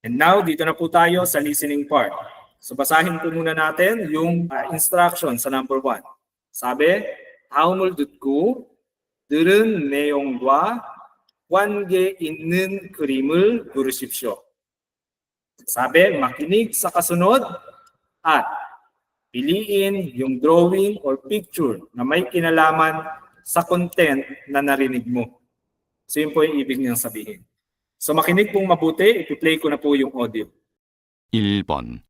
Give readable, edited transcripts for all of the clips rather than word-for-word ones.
And now, dito na po tayo sa listening part. So basahin po muna natin yung instruction sa number 1. Sabi, 다음을 듣고 들은 내용과 관계 있는 그림을 고르십시오. Sabi, makinig sa kasunod at piliin yung drawing or picture na may kinalaman sa content na narinig mo. So yun po yung ibig niyang sabihin. So makinig pong mabuti, ipi-play ko na po yung audio. 1번.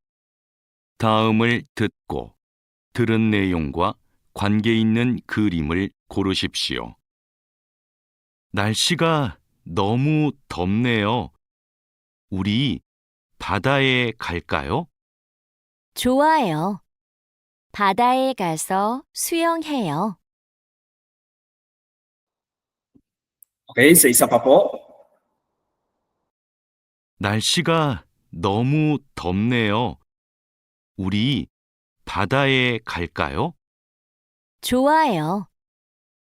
다음을 듣고 들은 내용과 관계 있는 그림을 고르십시오. 날씨가 너무 덥네요. 우리 바다에 갈까요? 좋아요. 바다에 가서 수영해요. Okay, sa isa pa po. 날씨가 너무 덥네요. 우리 바다에 갈까요? 좋아요.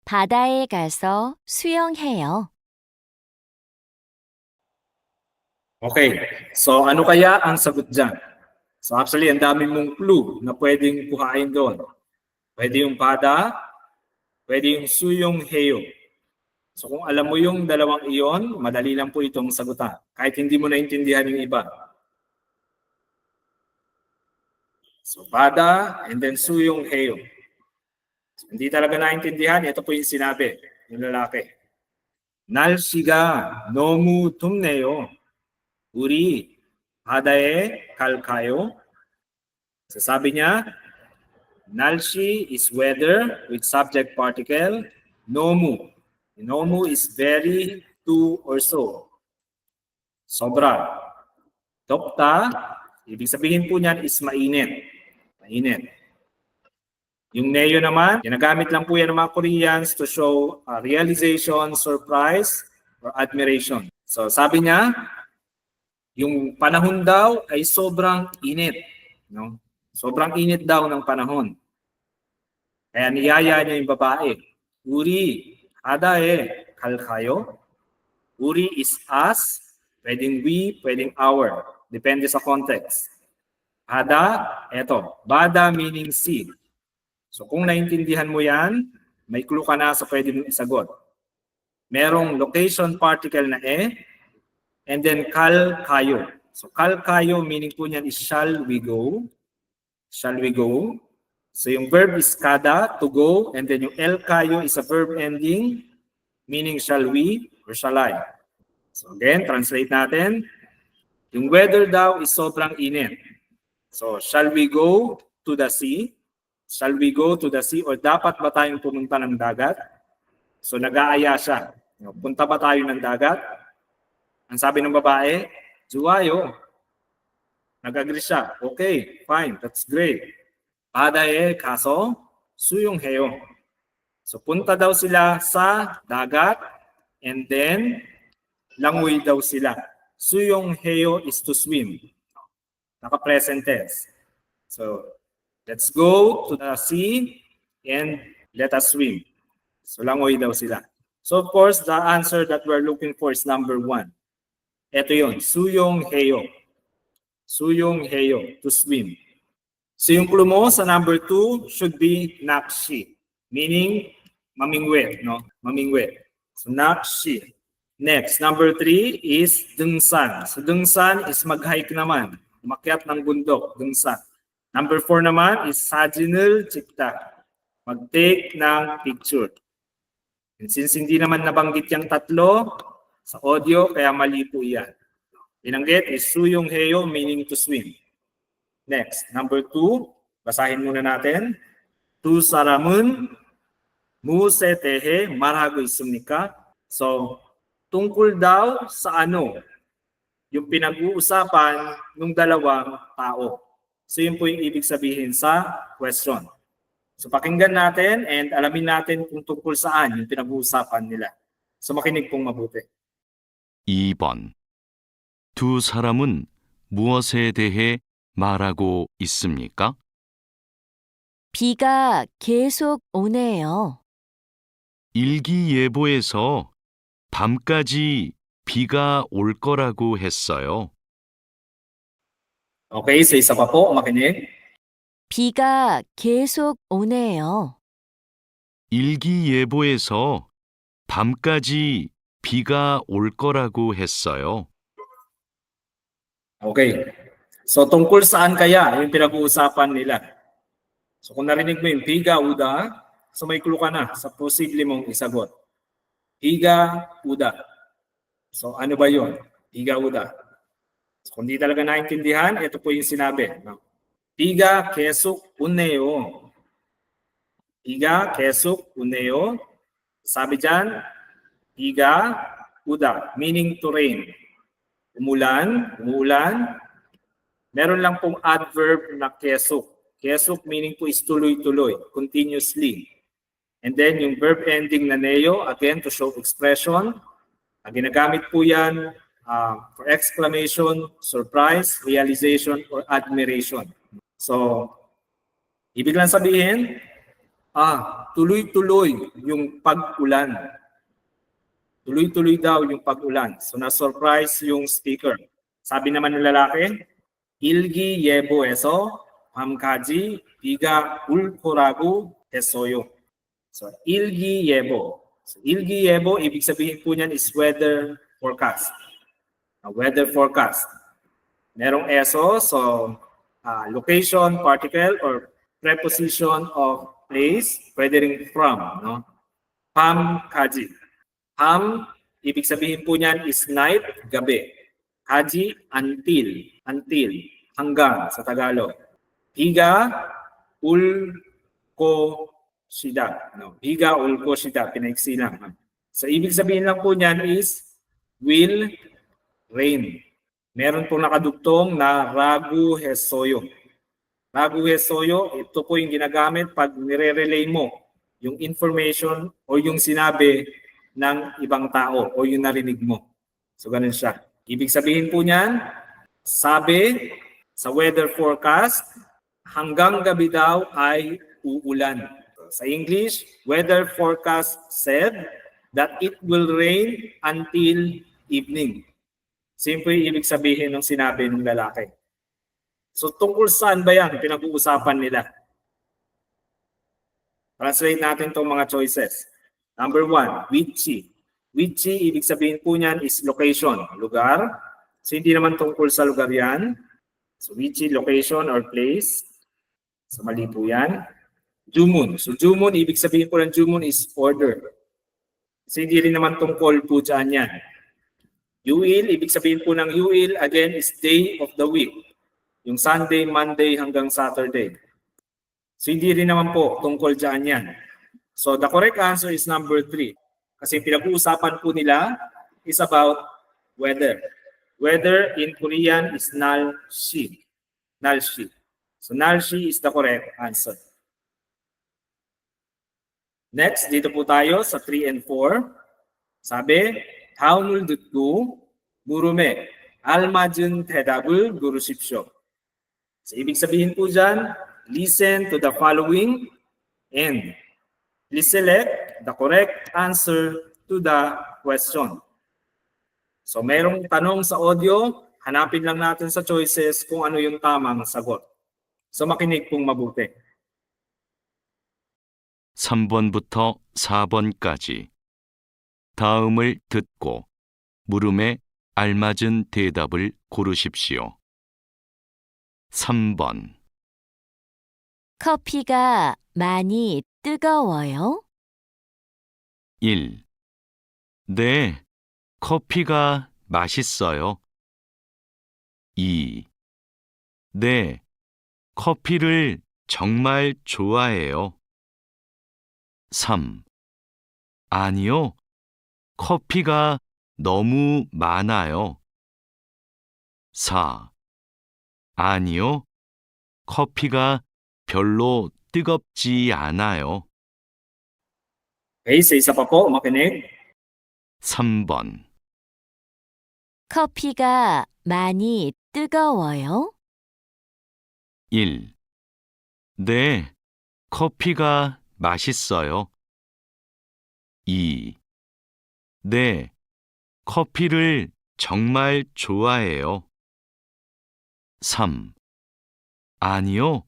바다에 가서 수영해요. Okay, so ano kaya ang sagot dyan? So actually, ang dami mong clue na pwedeng kuhain doon. Pwede yung bada, pwede yung suyong heyo. So kung alam mo yung dalawang iyon, madali lang po itong sagutan. Kahit hindi mo naintindihan yung iba. So bada and then suyong heyo. So, hindi talaga naintindihan, ito po yung sinabi, yung lalaki. 날씨가 너무 덥네요. 우리 바다에 갈까요? So sabi niya, 날씨 is weather with subject particle. 너무. Nomu is very, to, or so. Sobra. Dokta, ibig sabihin po niyan is mainit. Mainit. Yung neo naman, ginagamit lang po yan ng mga Koreans to show realization, surprise, or admiration. So sabi niya, yung panahon daw ay sobrang init. No? Sobrang init daw ng panahon. Kaya niyaya niya yung babae. Uri, 바다에 갈까요? Uri is us, pwedeng we, pwedeng our. Depende sa context. Bada, eto. Bada meaning sea. So kung naintindihan mo yan, may clue ka na sa pwede mong isagot. Merong location particle na and then kalkayo. So kalkayo meaning po niyan is shall we go? Shall we go? So yung verb is kada, to go, and then yung el kayo is a verb ending, meaning shall we or shall I. So again, translate natin. Yung weather daw is sobrang init. So shall we go to the sea? Shall we go to the sea? Or dapat ba tayong pumunta ng dagat? So nag-aaya siya. Punta ba tayo ng dagat? Ang sabi ng babae, 좋아요. Nag-agree siya. Okay, fine, that's great. 바다에 가서 수영해요. So punta daw sila sa dagat and then langoy daw sila. 수영해요 is to swim. Naka-present tense. So let's go to the sea and let us swim. So langoy daw sila. So of course, the answer that we're looking for is number 1. Ito yun, 수영해요. 수영해요, to swim. So yung clue mo sa number 2 should be nakshi, meaning mamingwit, no? Mamingwit. So nakshi. Next, number 3 is dungsan. So dungsan is mag-hike naman, umakyat ng bundok, dungsan. Number 4 naman is sajinul cikta, mag-take ng picture. And since hindi naman nabanggit yung tatlo sa audio, kaya mali po yan. Binanggit is suyongheyo, meaning to swim. Next, number 2, basahin muna natin. 두 사람은 무엇에 대해 말하고 있습니까? So, tungkol daw sa ano yung pinag-uusapan ng dalawang tao. So, yun po yung ibig sabihin sa question. So, pakinggan natin and alamin natin kung tungkol saan yung pinag-uusapan nila. So, makinig pong mabuti. 2번. 두 사람은 무엇에 대해 말하고 있습니까? 비가 계속 오네요. 일기예보에서 밤까지 비가 올 거라고 했어요. Okay, sa isa pa po, makinig. 비가 계속 오네요. 일기예보에서 밤까지 비가 올 거라고 했어요. Okay. So, tungkol saan kaya yung pinag-uusapan nila? So, kung narinig mo yung Higa Uda, so may clue ka na sa posible mong isagot. Higa Uda. So, ano ba yun? Higa Uda. So, kung di talaga naintindihan, ito po yung sinabi. No? Higa Kesuk Uneo. Higa Kesuk Uneo. Sabi dyan, Higa Uda, meaning to rain. Umuulan. Meron lang pong adverb na kesuk. Kesuk meaning po is tuloy-tuloy, continuously. And then yung verb ending na neo, again to show expression. Ginagamit po yan for exclamation, surprise, realization, or admiration. So, ibig lang sabihin, tuloy-tuloy yung pag-ulan. Tuloy-tuloy daw yung pag-ulan. So, na-surprise yung speaker. Sabi naman ng lalaki, 일기예보에서 밤까지 비가 올 거라고 했어요. So, 일기예보. So, 일기예보, ibig sabihin po niyan is weather forecast. Weather forecast. Merong eso, so location, particle, or preposition of place, pwede rin from. No? 밤까지. Ham, ibig sabihin po niyan is night, gabi. Kaji, until, hanggang sa Tagalog. Higa, ulko, shida. No? Higa, ulko, shida, pinaiksi lang. So, ibig sabihin lang po niyan is will rain. Meron pong nakadugtong na ragu hesoyo. Ragu hesoyo, ito po yung ginagamit pag nire-relay mo yung information o yung sinabi ng ibang tao o yung narinig mo. So, ganun siya. Ibig sabihin po niyan, sabi sa weather forecast, hanggang gabi daw ay uulan. Sa English, weather forecast said that it will rain until evening. Simple ibig sabihin ng sinabi ng lalaki. So tungkol saan ba yan pinag-uusapan nila? Translate natin itong mga choices. Number 1, whichy. Whichy, ibig sabihin po niyan is location, lugar. So hindi naman tungkol sa lugar yan. So whichy, location or place. So mali po yan. Jumun. So jumun, ibig sabihin po ng jumun is order. So hindi rin naman tungkol po dyan yan. Yuil, ibig sabihin po ng Yuil, again, is day of the week. Yung Sunday, Monday hanggang Saturday. So hindi rin naman po tungkol dyan yan. So the correct answer is number 3. Kasi pinag-uusapan po nila is about weather. Weather in Korean is nalshi. Nalshi. So nalshi is the correct answer. Next, dito po tayo sa 3 and 4. Sabi, 다음을 듣고 물음에 알맞은 대답을 고르십시오. So, ibig sabihin po dyan, listen to the following and please select the correct answer to the question. So, merong tanong sa audio, hanapin lang natin sa choices kung ano yung tamang sagot. So, makinig pong mabuti. 3번부터 4번까지. 다음을 듣고 물음에 알맞은 대답을 고르십시오. 3번. 커피가 많이 뜨거워요? 1. 네, 커피가 맛있어요. 2. 네, 커피를 정말 좋아해요. 3. 아니요, 커피가 너무 많아요. 4. 아니요, 커피가 별로 뜨겁지 않아요. Okay, sa isa pa po, makinig. 3번. 커피가 많이 뜨거워요? 1. 네, 커피가 맛있어요. 2. 네, 커피를 정말 좋아해요. 3. 아니요.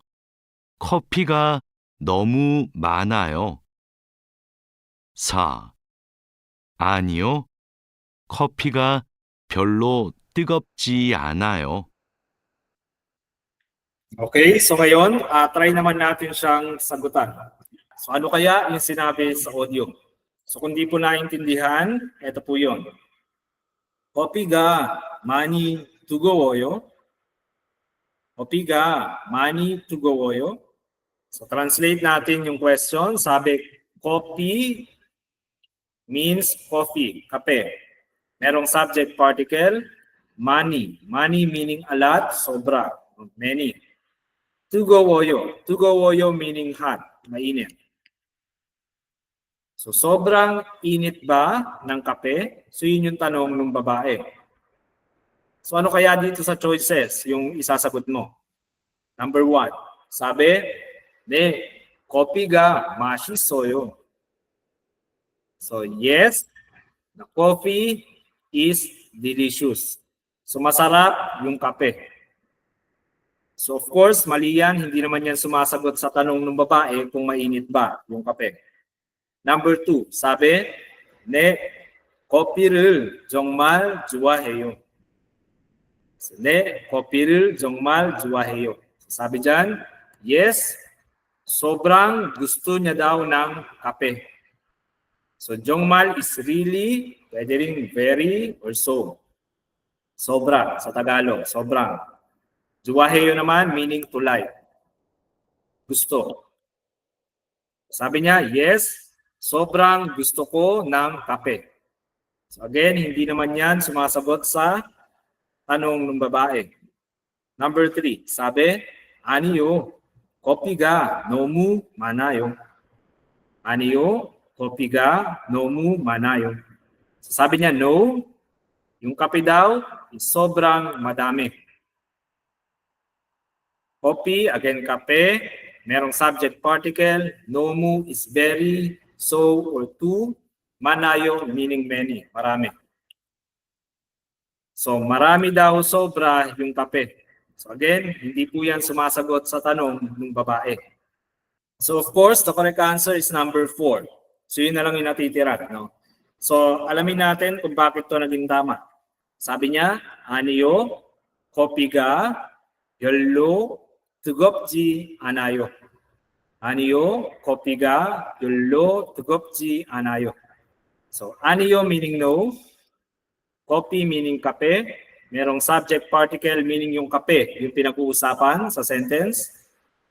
커피가 너무 많아요. 4. 아니요. 커피가 별로 뜨겁지 않아요. Okay, so ngayon, try naman natin siyang sagutan. So ano kaya yung sinabi sa audio? So kung di po naintindihan, ito po yun. 커피가 많이 뜨거워요? 커피가 많이 뜨거워요? So translate natin yung question. Sabi, coffee means coffee, kape. Merong subject particle, many. Many meaning a lot, sobra, many. 뜨거워요. 뜨거워요 meaning hot, mainit. So sobrang init ba ng kape? So yun yung tanong ng babae. So ano kaya dito sa choices yung isasagot mo? Number 1, sabi, 네, 커피가 맛있어요. So yes, the coffee is delicious. So masarap yung kape. So of course, mali yan. Hindi naman yan sumasagot sa tanong ng babae kung mainit ba yung kape. Number 2, sabi, 네, 커피를 정말 좋아해요. So, 네, 커피를 정말 좋아해요. So, sabi dyan, yes, sobrang gusto niya daw ng kape. So 정말 is really, pwede rin very or so. Sobra sa Tagalog, sobrang. 좋아해요 naman meaning to like. Gusto. Sabi niya, yes, sobrang gusto ko ng kape. So again, hindi naman yan sumasagot sa tanong ng babae. Number 3, sabi, 아니요, 커피가 너무 많아요. 아니요, 커피가 너무 많아요. So sabi niya, no, yung kape daw is sobrang madami. Coffee, again, kape. Merong subject particle. Nomu is very, so, or to. Manayo, meaning many, marami. So, marami daw sobra yung kape. So, again, hindi po yan sumasagot sa tanong ng babae. So, of course, the correct answer is number 4. So, yun na lang yung natitira. No? So, alamin natin kung bakit to naging tama. Sabi niya, 아니요, 커피가 별로 뜨겁지 않아요. 아니요, 커피가 별로 뜨겁지 않아요. So, 아니요 meaning no, coffee meaning kape, merong subject particle meaning yung kape, yung pinag-uusapan sa sentence,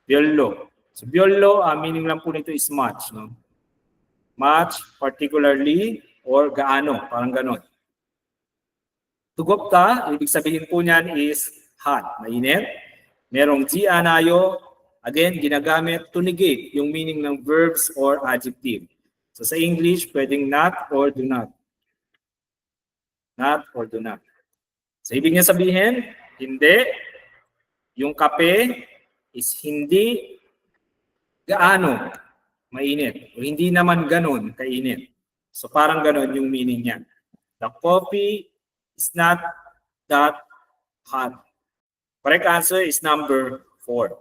별로. So, 별로, meaning lang po nito is much. No? Much, particularly, or gaano, parang ganon. Tugopta, ibig sabihin po niyan is hot, mainit. Merong di anayo, again, ginagamit to negate yung meaning ng verbs or adjective. So sa English, pwedeng not or do not. Not or do not. So ibig niya sabihin, hindi. Yung kape is hindi gaano mainit. O hindi naman ganon kainit. So parang ganon yung meaning niya. The coffee is not that hot. Correct answer is number 4.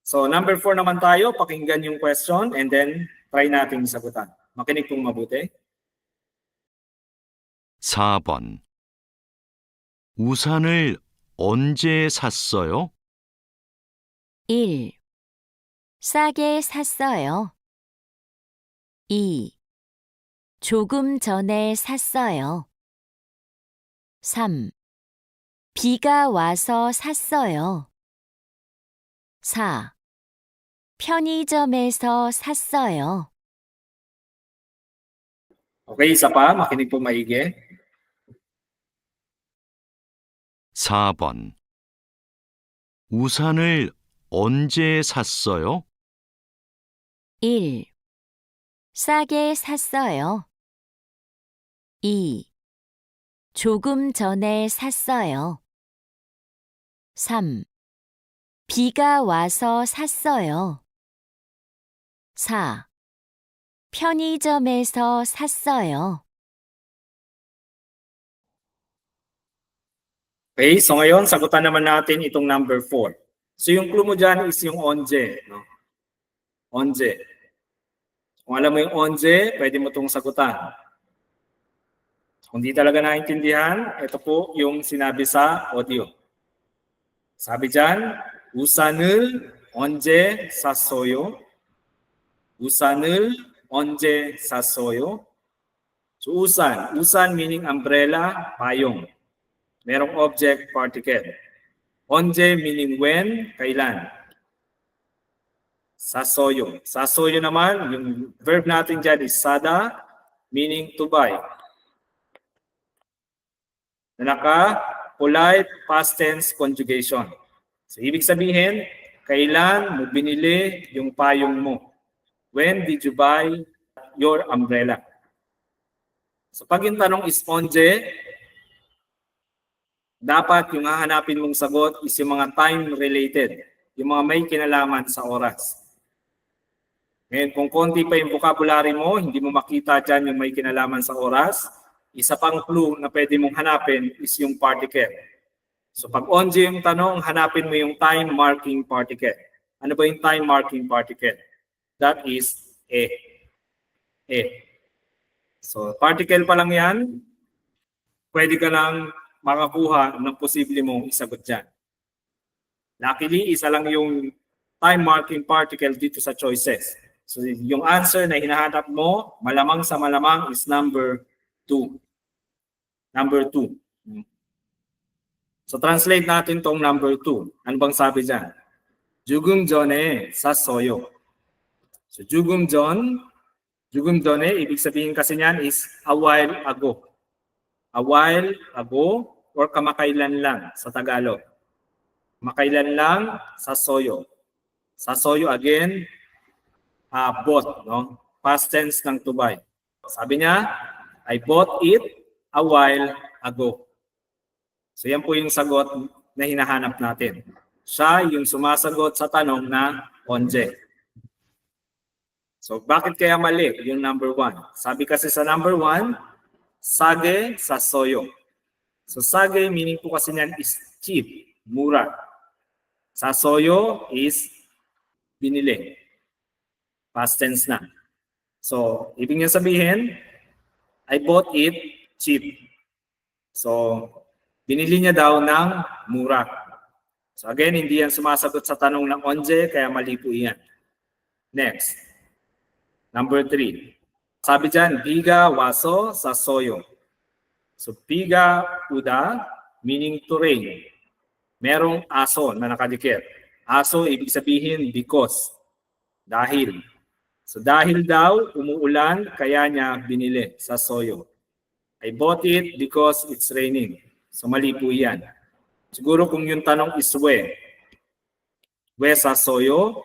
So number 4 naman tayo, pakinggan yung question and then try natin sagutan. Makinig pong mabuti. 4번. 우산을 언제 샀어요? 1. 싸게 샀어요. 2. 조금 전에 샀어요. 3. 비가 와서 샀어요. 4. 편의점에서 샀어요. Okay, isa pa, makinig po maigi. 4번. 우산을 언제 샀어요? 1. 싸게 샀어요. 2. 조금 전에 샀어요. 3. 비가 와서 샀어요. 4. 편의점에서 샀어요. Okay, so ngayon, sagutan naman natin itong number 4. So yung clue mo dyan is yung onje. No? Onje. Kung alam mo yung onje, pwede mo itong sagutan. Kung di talaga naintindihan, ito po yung sinabi sa audio. Sabi dyan, 우산을 언제 샀어요? 우산을 언제 샀어요? So usan meaning umbrella, payong. Merong object particle. 언제 meaning when, kailan. 샀어요. 샀어요 naman, yung verb natin dyan is sada, meaning to buy. Na naka-polite past tense conjugation. So, ibig sabihin, kailan mo binili yung payong mo? When did you buy your umbrella? So, pag yung tanong is onje, dapat yung hahanapin mong sagot is yung mga time-related, yung mga may kinalaman sa oras. Ngayon, kung konti pa yung vocabulary mo, hindi mo makita dyan yung may kinalaman sa oras, isa pang clue na pwede mong hanapin is yung particle. So pag onje yung tanong, hanapin mo yung time marking particle. Ano ba yung time marking particle? That is e. E. So particle pa lang yan, pwede ka lang makakuha ng posible mong isagot dyan. Luckily, isa lang yung time marking particle dito sa choices. So yung answer na hinahanap mo, malamang sa malamang is number 2. Number 2. So translate natin tong number 2. Ano bang sabi dyan? 조금 전에 샀어요. So 조금 전에, ibig sabihin kasi niyan is a while ago. A while ago or kamakailan lang sa Tagalog. Kamakailan lang, 샀어요. 샀어요 again, bought, no? Past tense ng to buy. Sabi niya, I bought it a while ago. So yan po yung sagot na hinahanap natin. Siya yung sumasagot sa tanong na onje. So bakit kaya mali yung number 1? Sabi kasi sa number 1, sage 샀어요. So sage meaning po kasi niyan is cheap, mura. 샀어요 is binili. Past tense na. So ibig niya sabihin, I bought it cheap. So binili niya daw ng mura. So again, hindi yan sumasagot sa tanong ng onje, kaya mali po yan. Next. Number 3. Sabi dyan, biga waso 샀어요. So biga uda, meaning to rain. Merong aso na nakadikit. Aso, ibig sabihin because. Dahil. So dahil daw, umuulan, kaya niya binili 샀어요. I bought it because it's raining. So mali po yan. Siguro kung yung tanong is we 샀어요,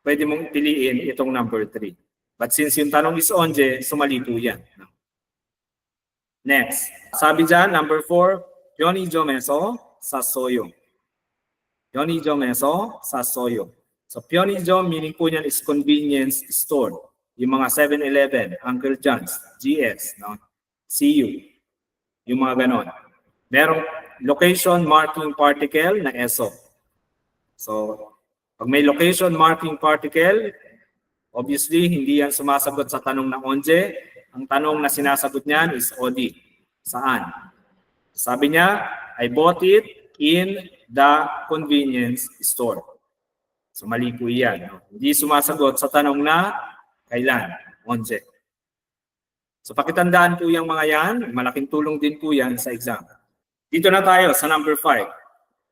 pwede mong piliin itong number 3. But since yung tanong is onje, so mali po yan. Next. Sabi dyan, number 4, 편의점에서 샀어요. 편의점에서 샀어요. So 편의점 meaning po niyan is convenience store. Yung mga 7-Eleven, Uncle John's, GS, no? CU. Yung mga ganon. Merong location marking particle na ESO. So, pag may location marking particle, obviously, hindi yan sumasagot sa tanong na onje. Ang tanong na sinasagot niyan is OD. Saan? Sabi niya, I bought it in the convenience store. So, mali po yan. No? Hindi sumasagot sa tanong na kailan? Onje. So, pakitandaan po yung mga yan. Malaking tulong din po yan sa exam. Dito na tayo sa number 5.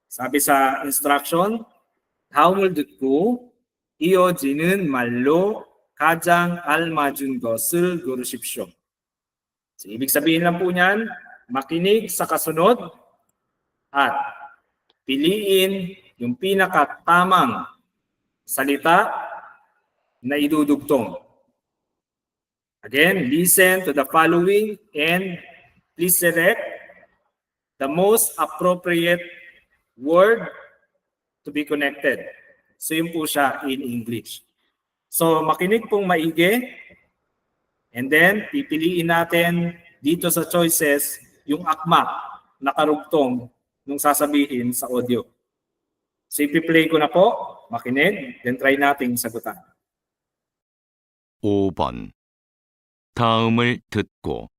Sabi sa instruction, 다음을 듣고 이어지는 말로 가장 알맞은 것을 고르십시오. So, ibig sabihin lang po niyan, makinig sa kasunod at piliin yung pinakatamang salita na idudugtong. Again, listen to the following and please select the most appropriate word to be connected. So yun po siya in English. So makinig pong maigi and then pipiliin natin dito sa choices yung akma na karugtong nung sasabihin sa audio. So ipi-play ko na po, makinig, then try nating sagutan. 5번. 다음을 듣고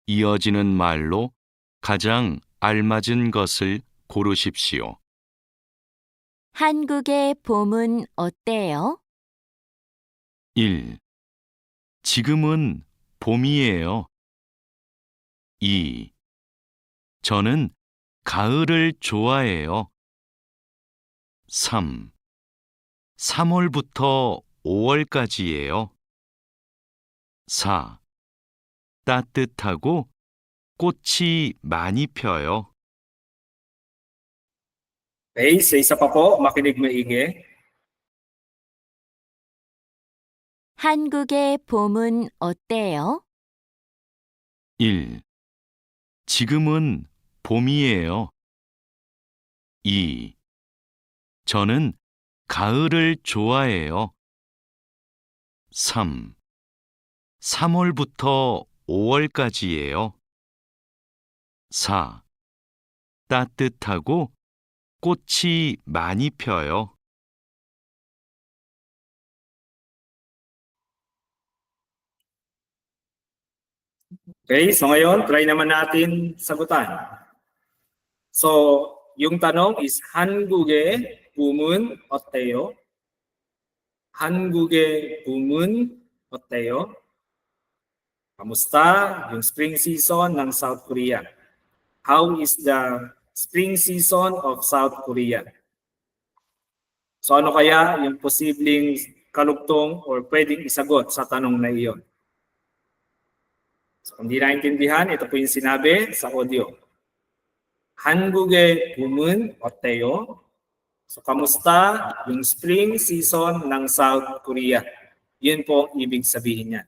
이어지는 말로 가장 알맞은 것을 고르십시오. 한국의 봄은 어때요? 1. 지금은 봄이에요. 2. 저는 가을을 좋아해요. 3. 3월부터 5월까지예요. 4. 따뜻하고 꽃이 많이 펴요. Okay, sa isa pa po, makinig maigi. 한국의 봄은 어때요? 1. 지금은 봄이에요. 2. 저는 가을을 좋아해요. 3. 3월부터 5월까지예요. 4. 따뜻하고 꽃이 많이 펴요. Okay, so ngayon, try naman natin sagutan. So, yung tanong is, 한국의 봄은 어때요? 한국의 봄은 어때요? Kamusta yung spring season ng South Korea? How is the spring season of South Korea? So ano kaya yung posibleng kalugtong or pwedeng isagot sa tanong na iyon? So kung di naintindihan, ito po yung sinabi sa audio. 한국의 봄은 어때요? So kamusta yung spring season ng South Korea? Yun po ang ibig sabihin niya.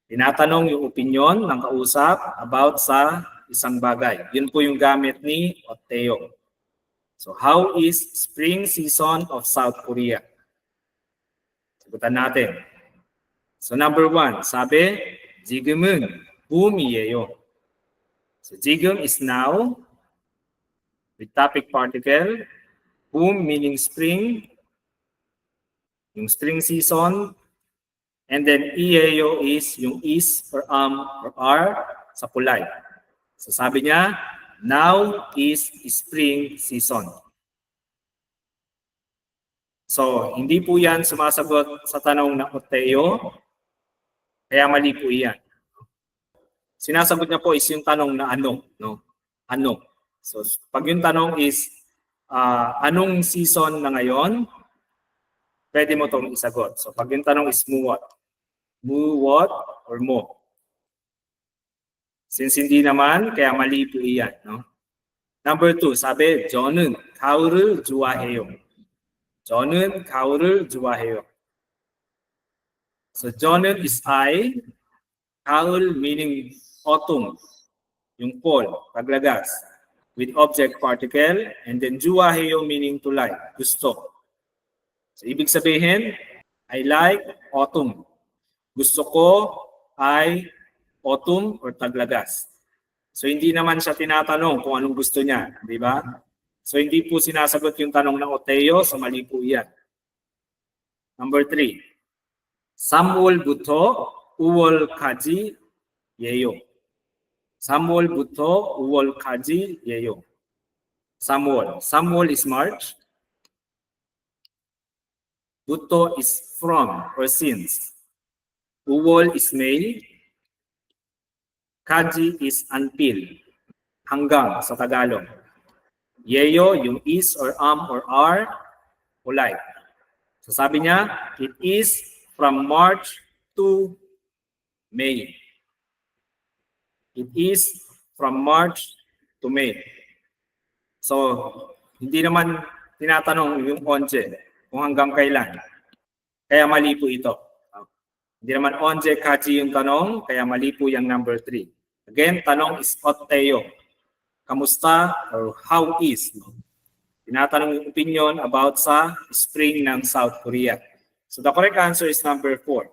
Tinatanong yung opinion ng kausap about sa isang bagay. Yun po yung gamit ni 어때요. So how is spring season of South Korea? Sagutan natin. So number 1, sabi, 지금은 봄이에요. So 지금 is now, with topic particle, 봄 meaning spring, yung spring season, and then ieo is yung is or are sa pulay. So sabi niya, now is spring season. So hindi po yan sumasagot sa tanong na 어때요, kaya mali po yan. Sinasagot niya po is yung tanong na ano, no? Ano. So pag yung tanong is anong season na ngayon, pwede mo itong isagot. So pag yung tanong is mu what? Mu what or mo? Since hindi naman, kaya mali po iyan. No? Number 2, sabi, 저는 가을을 좋아해요. 저는 가을을 좋아해요. So 저는 is I, 가을 meaning autumn, yung fall, paglagas, with object particle, and then 좋아해요 meaning to like, gusto. So ibig sabihin, I like autumn. Gusto ko ay autumn or taglagas. So hindi naman siya tinatanong kung anong gusto niya, di ba? So hindi po sinasagot yung tanong ng 어때요, so mali po yan. Number 3. 3월부터 5월까지예요. 3월부터 5월까지예요. 3월. 3월 is March. 부터 is from or since. 5월 is May. Kaji is until. Hanggang sa Tagalog. Yeyo, yung is or are, ulay. So sabi niya, it is from March to May. It is from March to May. So, hindi naman tinatanong yung onje kung hanggang kailan. Kaya mali po ito. Hindi naman onje kaji yung tanong, kaya mali po yung number 3. Again, tanong is 어때요? Kamusta or how is? Tinatanong yung opinion about sa spring ng South Korea. So the correct answer is number 4.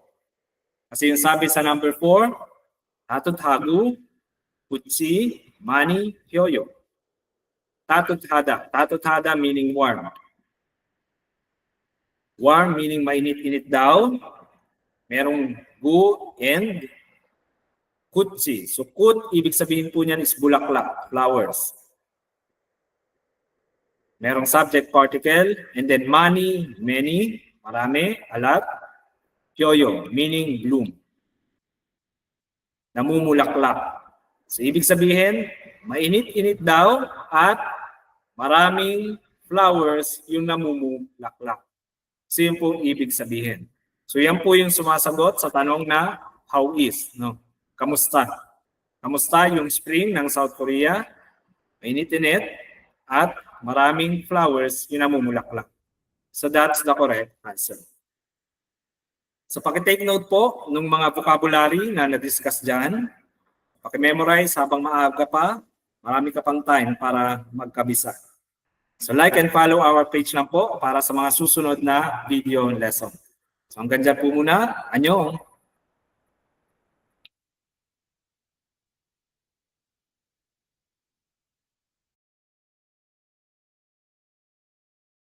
Kasi yung sabi sa number 4, 따뜻하고 꽃이 많이 펴요. Tatuthada. Tatuthada meaning warm. Warm meaning mainit-init daw. Merong gu and kutsi. So kut, ibig sabihin po niyan is bulaklak, flowers. Merong subject particle. And then mani, many, marami, a lot. Kyoyo, meaning bloom. Namumulaklak. So ibig sabihin, mainit-init daw at maraming flowers yung namumulaklak. So yun po ibig sabihin. So yan po yung sumasagot sa tanong na how is, no? Kamusta? Kamusta yung spring ng South Korea? Mainit-init at maraming flowers yung namumulaklak. So that's the correct answer. So paki-take note po ng mga vocabulary na na-discuss dyan. Paki-memorize habang maaga pa. Marami ka pang time para magkabisa. So like and follow our page lang po para sa mga susunod na video lesson. So hanggang dyan po muna. Annyeong!